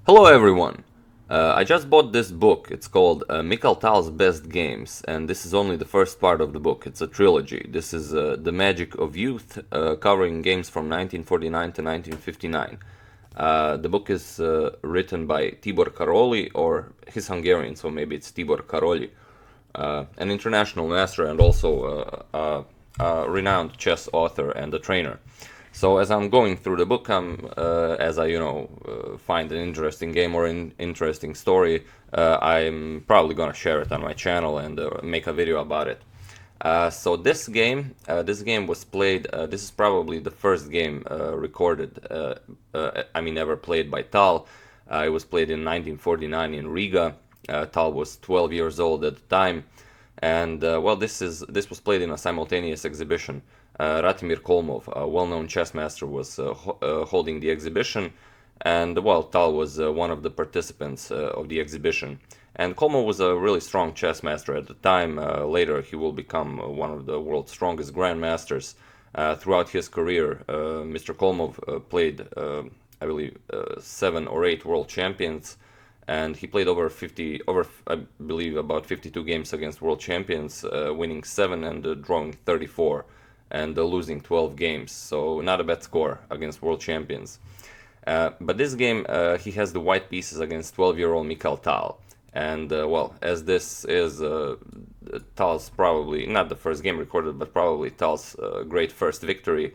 Hello everyone! I just bought this book. It's called Mikhail Tal's Best Games, and this is only the first part of the book. It's a trilogy. This is The Magic of Youth, covering games from 1949 to 1959. The book is written by Tibor Karoli, or he's Hungarian, so maybe it's Tibor Karoli, an international master and also a renowned chess author and a trainer. So as I'm going through the book, as I find an interesting game or an interesting story, I'm probably gonna share it on my channel and make a video about it. So this game was played. This is probably the first game recorded. Ever played by Tal. It was played in 1949 in Riga. Tal was 12 years old at the time, and this was played in a simultaneous exhibition. Ratimir Kolmov, a well-known chess master, was holding the exhibition, and Tal was one of the participants of the exhibition. And Kolmov was a really strong chess master at the time. Later, he will become one of the world's strongest grandmasters. Throughout his career, Mr. Kolmov played, I believe, 7 or 8 world champions, and he played about 52 games against world champions, winning 7 and drawing 34. And losing 12 games, so not a bad score against world champions. But this game, he has the white pieces against 12-year-old Mikhail Tal. And, as this is Tal's probably, not the first game recorded, but probably Tal's great first victory,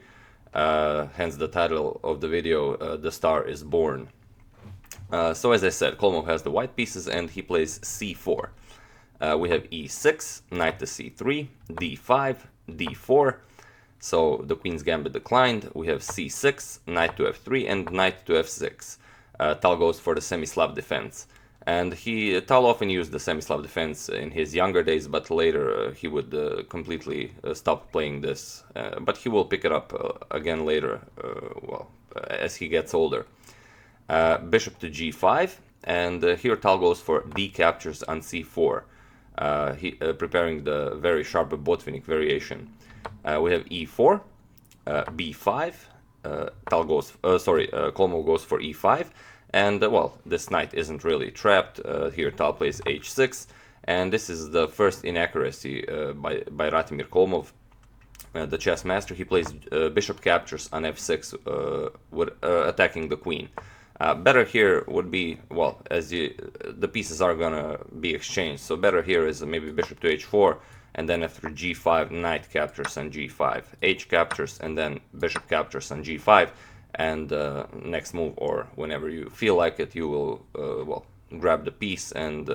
hence the title of the video, The Star is Born. So as I said, Kolmov has the white pieces and he plays c4. We have e6, knight to c3, d5, d4. So the queen's gambit declined. We have c6, knight to f3, and knight to f6. Tal goes for the semi-Slav defense. And Tal often used the semi-Slav defense in his younger days, but later he would completely stop playing this. But he will pick it up again later, as he gets older. Bishop to g5, and here Tal goes for d captures on c4, preparing the very sharp Botvinnik variation. We have e4, b5. Kolmov goes for e5, and this knight isn't really trapped. Here Tal plays h6, and this is the first inaccuracy by Ratimir Kolmov, the chess master. He plays bishop captures on f6, attacking the queen. Better here would be, the pieces are gonna be exchanged, so better here is maybe bishop to h4, and then after g5, knight captures on g5, h captures, and then bishop captures on g5, and next move, or whenever you feel like it, you will, grab the piece, and,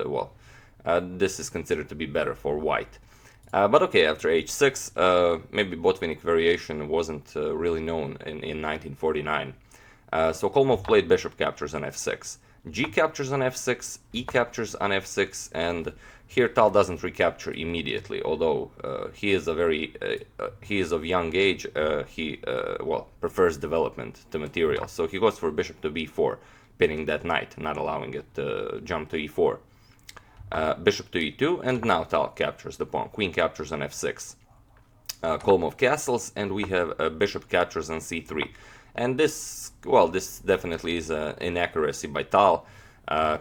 this is considered to be better for white. But okay, after h6, maybe Botvinnik variation wasn't really known in 1949. So Kolmov played bishop captures on f6, g captures on f6, e captures on f6, and here Tal doesn't recapture immediately, although he is of young age. He prefers development to material, so he goes for bishop to b4, pinning that knight, not allowing it to jump to e4. Bishop to e2, and now Tal captures the pawn. Queen captures on f6. Kolmov castles, and we have bishop captures on c3. And this definitely is an inaccuracy by Tal.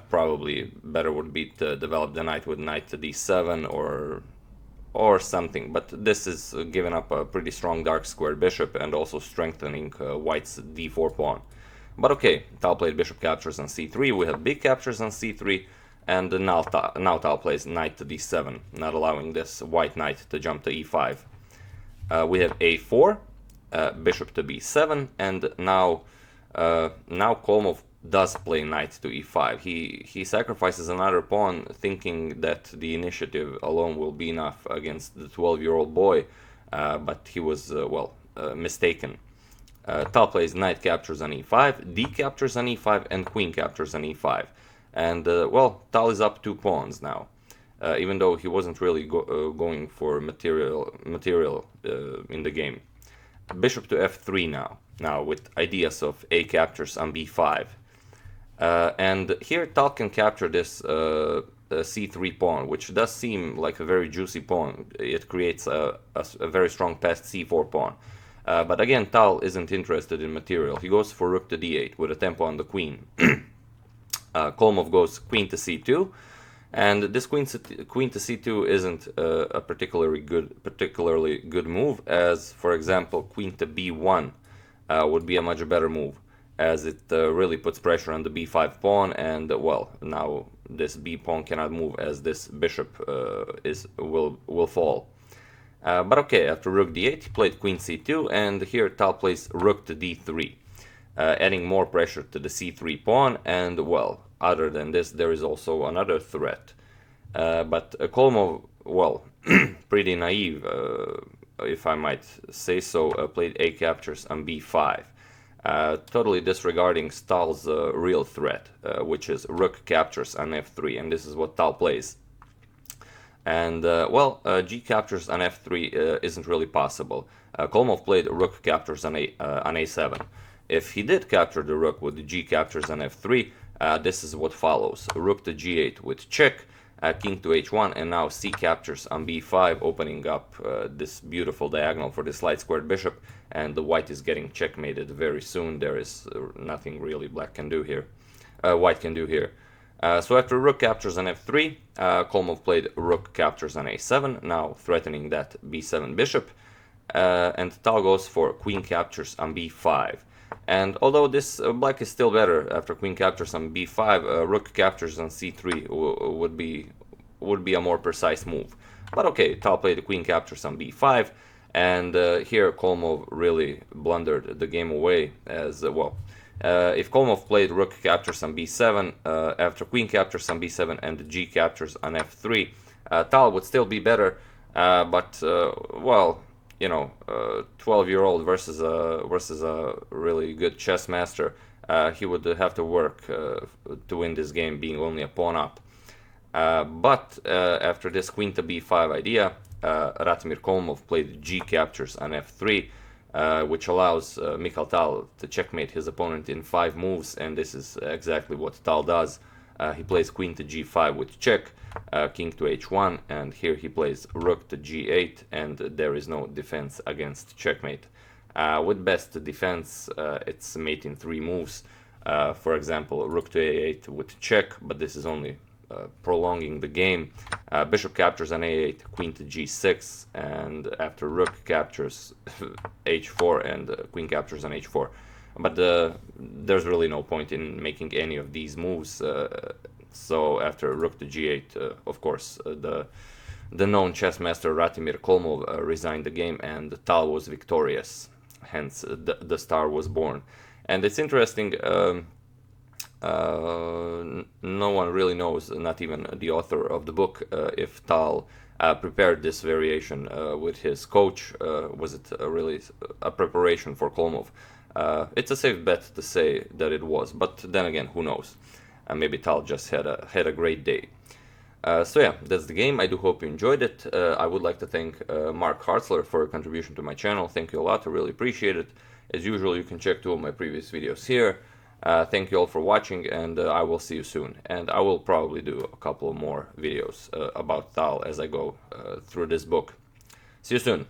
Probably better would be to develop the knight with knight to d7 or something. But this is giving up a pretty strong dark squared bishop and also strengthening white's d4 pawn. But okay, Tal played bishop captures on c3. We have big captures on c3, and now Tal plays knight to d7, not allowing this white knight to jump to e5. We have a4. Bishop to b7, and now Kolmov does play knight to e5. He sacrifices another pawn, thinking that the initiative alone will be enough against the 12-year-old boy, but he was mistaken. Tal plays knight captures on e5, d captures on e5, and queen captures on e5, and Tal is up 2 pawns now. Even though he wasn't really going for material in the game. Bishop to f3 now with ideas of a captures on b5. And here Tal can capture this c3 pawn, which does seem like a very juicy pawn. It creates a very strong passed c4 pawn. But again, Tal isn't interested in material. He goes for rook to d8 with a tempo on the queen. Kolmov goes queen to c2, and this queen to c2 isn't a particularly good move, as for example queen to b1 would be a much better move, as it really puts pressure on the b5 pawn, and well, now this b pawn cannot move as this bishop will fall. But okay, after rook d8 he played queen c2, and here Tal plays rook to d3, adding more pressure to the c3 pawn, and well, other than this there is also another threat. But Kolmov, well, pretty naive, if I might say so, played a captures on b5, totally disregarding Tal's real threat, which is rook captures on f3, and this is what Tal plays. And well, g captures on f3 isn't really possible. Kolmov played rook captures on a7. If he did capture the rook with g captures on f3, this is what follows: rook to g8 with check, king to h1, and now c captures on b5, opening up this beautiful diagonal for this light squared bishop, and the white is getting checkmated very soon. There is nothing really white can do here. So after rook captures on f3, Kolmov played rook captures on a7, now threatening that b7 bishop, and Tal goes for queen captures on b5. And although this black is still better after queen captures on b5, rook captures on c3 would be a more precise move. But okay, Tal played queen captures on b5, and here Kolmov really blundered the game away, as well. If Kolmov played rook captures on b7, after queen captures on b7 and g captures on f3, Tal would still be better, but well, you know, 12-year-old versus a really good chess master, he would have to work to win this game, being only a pawn up. But after this queen to b5 idea, Ratimir Kolmov played g captures on f3, which allows Mikhail Tal to checkmate his opponent in 5 moves, and this is exactly what Tal does. He plays queen to g5 with check, king to h1, and here he plays rook to g8, and there is no defense against checkmate. With best defense, it's mate in 3 moves. For example, rook to a8 with check, but this is only prolonging the game. Bishop captures on a8, queen to g6, and after rook captures h4, and queen captures on h4. But there's really no point in making any of these moves. So after rook to g8, of course, the known chess master Ratimir Kolmov resigned the game, and Tal was victorious. Hence, the star was born. And it's interesting. No one really knows, not even the author of the book, if Tal prepared this variation with his coach. Was it really a preparation for Kolmov? It's a safe bet to say that it was, but then again, who knows? Maybe Tal just had a great day. So yeah, that's the game. I do hope you enjoyed it. I would like to thank Mark Hartzler for a contribution to my channel. Thank you a lot. I really appreciate it. As usual, you can check 2 of my previous videos here. Thank you all for watching, and I will see you soon. And I will probably do a couple more videos about Tal as I go through this book. See you soon.